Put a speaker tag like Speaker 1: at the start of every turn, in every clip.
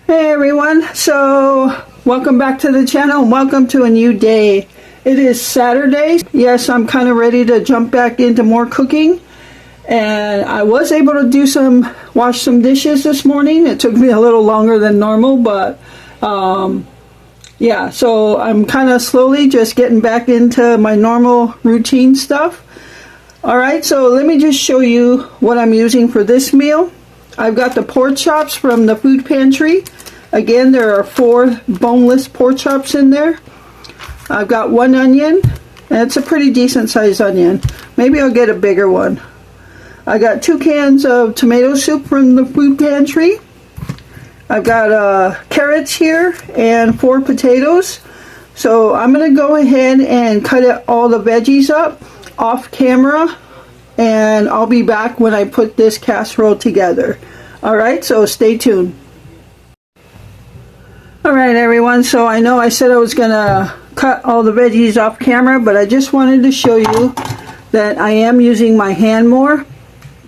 Speaker 1: Hey everyone, so welcome back to the channel and welcome to a new day. It is Saturday. Yes, I'm kind of ready to jump back into more cooking, and I was able to wash some dishes this morning. It took me a little longer than normal, but yeah, so I'm kind of slowly just getting back into my normal routine stuff. Alright, so let me just show you what I'm using for this meal. I've got the pork chops from the food pantry. Again, there are 4 boneless pork chops in there. I've got 1 onion, and it's a pretty decent sized onion. Maybe I'll get a bigger one. I got 2 cans of tomato soup from the food pantry. I've got carrots here and 4 potatoes. So I'm going to go ahead and cut all the veggies up off camera, and I'll be back when I put this casserole together. Alright, so stay tuned. Alright everyone, so I know I said I was going to cut all the veggies off camera, but I just wanted to show you that I am using my hand more.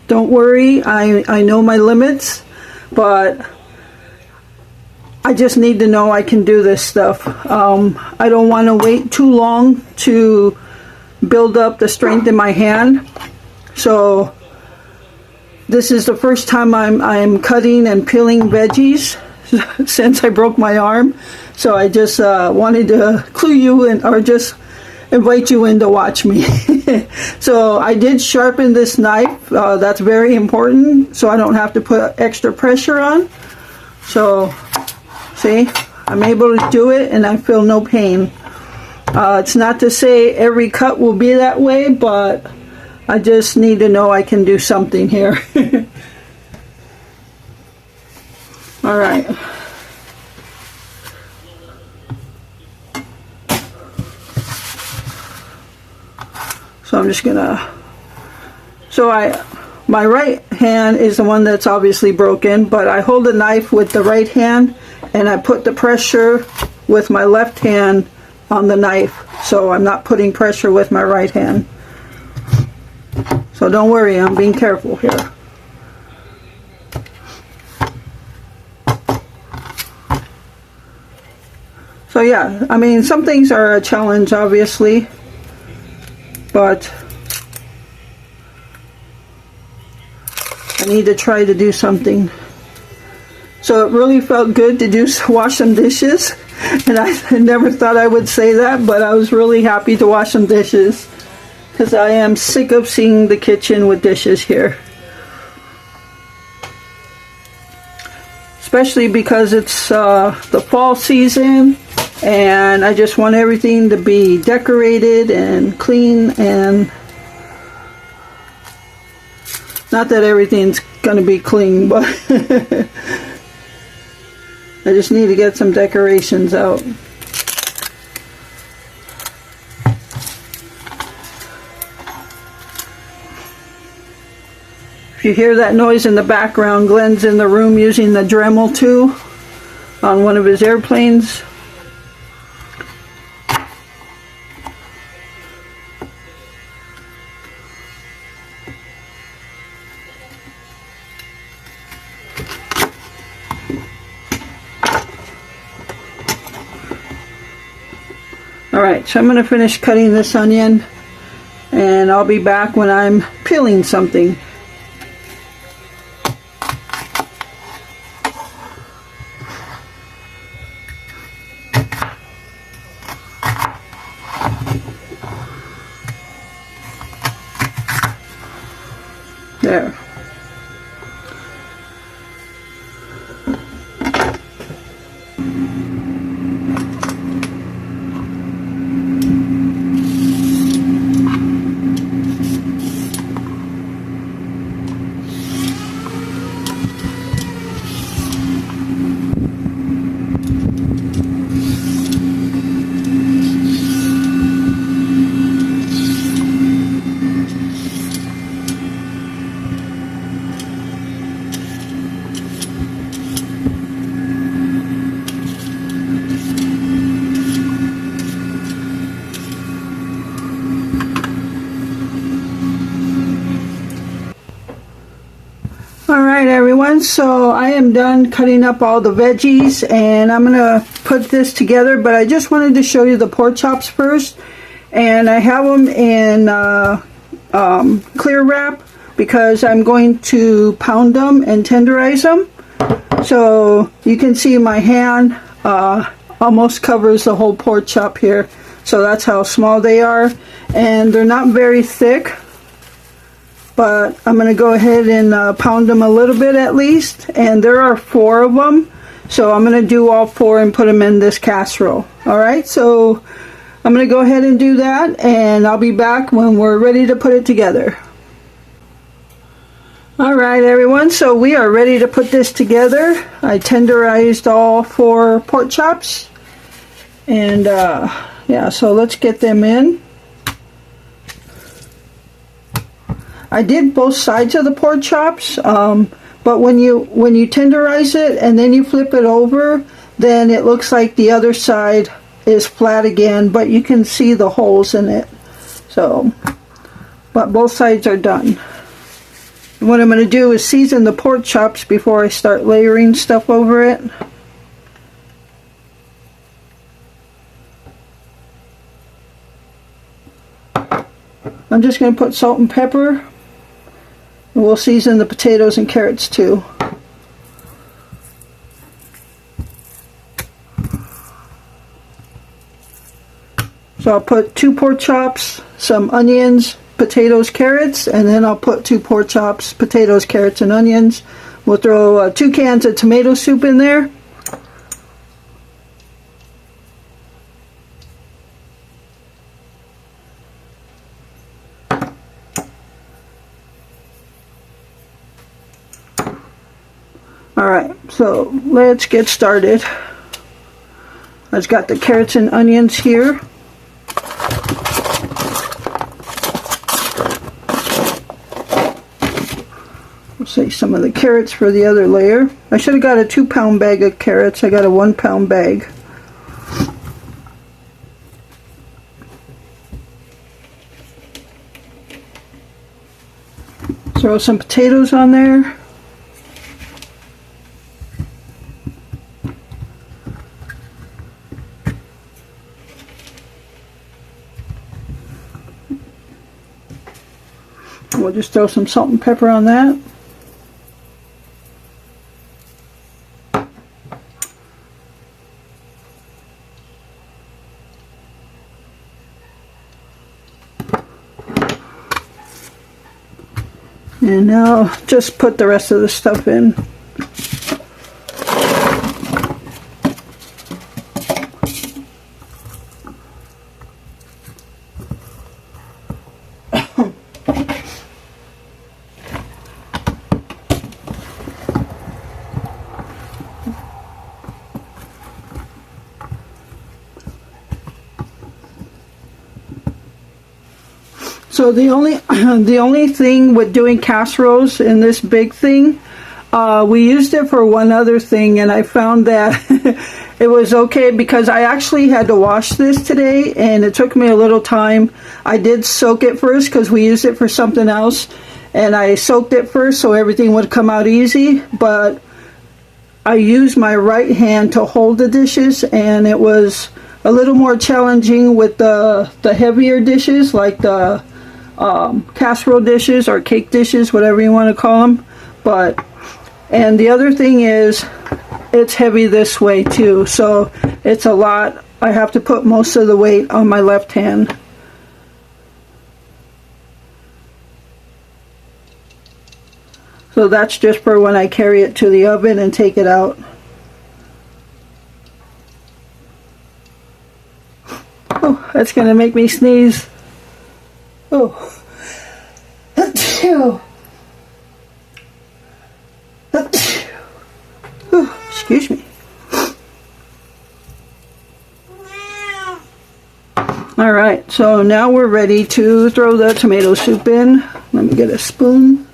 Speaker 1: Don't worry, I know my limits, but I just need to know I can do this stuff. I don't want to wait too long to build up the strength in my hand. So this is the first time I'm cutting and peeling veggies since I broke my arm. So I just wanted to clue you in, or just invite you in to watch me. So I did sharpen this knife. That's very important, so I don't have to put extra pressure on. So see, I'm able to do it and I feel no pain. It's not to say every cut will be that way, but I just need to know I can do something here. Alright. So I'm just gonna, my right hand is the one that's obviously broken, but I hold the knife with the right hand and I put the pressure with my left hand on the knife, so I'm not putting pressure with my right hand. So don't worry, I'm being careful here. So yeah, I mean, some things are a challenge obviously, but I need to try to do something. So it really felt good to wash some dishes, and I never thought I would say that, but I was really happy to wash some dishes because I am sick of seeing the kitchen with dishes here. Especially because it's the fall season, and I just want everything to be decorated and clean, and not that everything's gonna be clean, but I just need to get some decorations out. If you hear that noise in the background, Glenn's in the room using the Dremel 2 on one of his airplanes. Alright, so I'm going to finish cutting this onion, and I'll be back when I'm peeling something. There. everyone, so I am done cutting up all the veggies and I'm gonna put this together, but I just wanted to show you the pork chops first. And I have them in clear wrap because I'm going to pound them and tenderize them. So you can see my hand almost covers the whole pork chop here. So that's how small they are, and they're not very thick. But I'm going to go ahead and pound them a little bit at least. And there are 4 of them. So I'm going to do all 4 and put them in this casserole. Alright, so I'm going to go ahead and do that. And I'll be back when we're ready to put it together. Alright everyone, so we are ready to put this together. I tenderized all 4 pork chops. And yeah, so let's get them in. I did both sides of the pork chops, but when you tenderize it and then you flip it over, then it looks like the other side is flat again, but you can see the holes in it. So, but both sides are done. What I'm going to do is season the pork chops before I start layering stuff over it. I'm just going to put salt and pepper. And we'll season the potatoes and carrots too. So I'll put 2 pork chops, some onions, potatoes, carrots, and then I'll put 2 pork chops, potatoes, carrots, and onions. We'll throw 2 cans of tomato soup in there. Alright, so let's get started. I've got the carrots and onions here. We'll save some of the carrots for the other layer. I should have got a 2-pound bag of carrots. I got a 1-pound bag. Throw some potatoes on there. We'll just throw some salt and pepper on that. And now just put the rest of the stuff in. So the only thing with doing casseroles in this big thing, we used it for one other thing, and I found that it was okay because I actually had to wash this today, and it took me a little time. I did soak it first because we used it for something else, and I soaked it first so everything would come out easy, but I used my right hand to hold the dishes, and it was a little more challenging with the heavier dishes, like the casserole dishes or cake dishes, whatever you want to call them. And the other thing is it's heavy this way too, so it's a lot. I have to put most of the weight on my left hand. So that's just for when I carry it to the oven and take it out. Oh, that's gonna make me sneeze. Oh. Excuse me. Alright, so now we're ready to throw the tomato soup in. Let me get a spoon.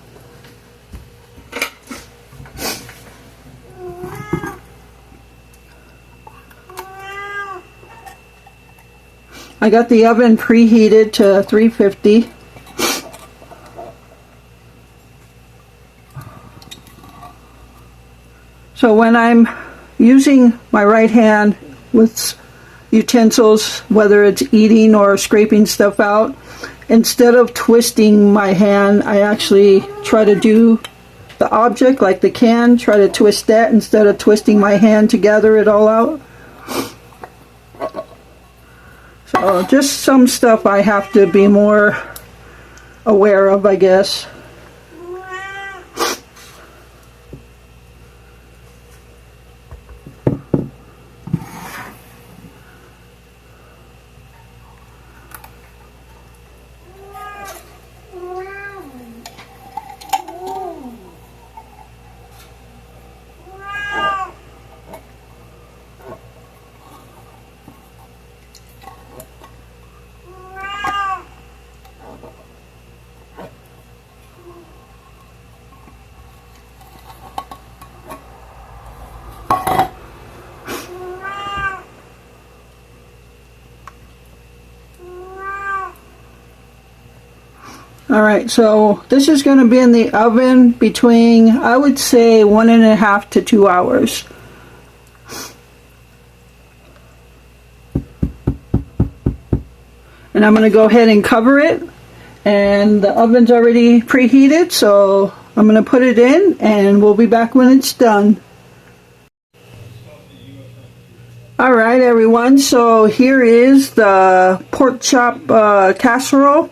Speaker 1: I got the oven preheated to 350. So when I'm using my right hand with utensils, whether it's eating or scraping stuff out, instead of twisting my hand, I actually try to do the object like the can, try to twist that instead of twisting my hand to gather it all out. So just some stuff I have to be more aware of, I guess. Alright, so this is going to be in the oven between, I would say, 1.5 to 2 hours. And I'm going to go ahead and cover it. And the oven's already preheated, so I'm going to put it in and we'll be back when it's done. Alright everyone, so here is the pork chop casserole.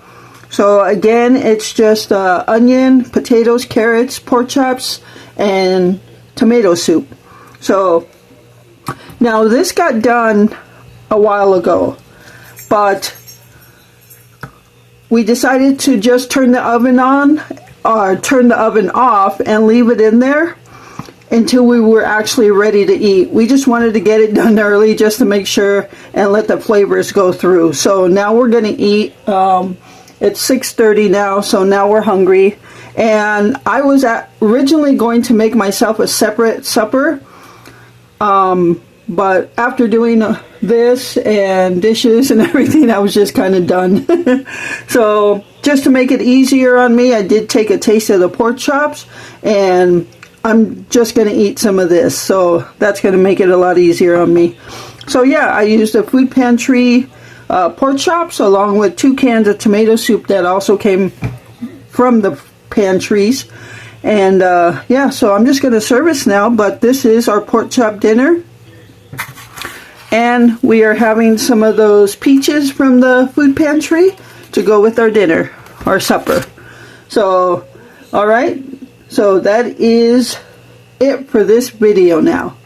Speaker 1: So again, it's just onion, potatoes, carrots, pork chops, and tomato soup. So now this got done a while ago, but we decided to just turn the oven on or turn the oven off and leave it in there until we were actually ready to eat. We just wanted to get it done early just to make sure and let the flavors go through. So now we're going to eat. It's 6:30 now, so now we're hungry. And I was originally going to make myself a separate supper, but after doing this and dishes and everything, I was just kind of done. So just to make it easier on me, I did take a taste of the pork chops, and I'm just going to eat some of this. So that's going to make it a lot easier on me. So yeah, I used a food pantry pork chops along with 2 cans of tomato soup that also came from the pantries. And yeah, so I'm just going to serve this now, but this is our pork chop dinner. And we are having some of those peaches from the food pantry to go with our dinner, our supper. So, alright, so that is it for this video now.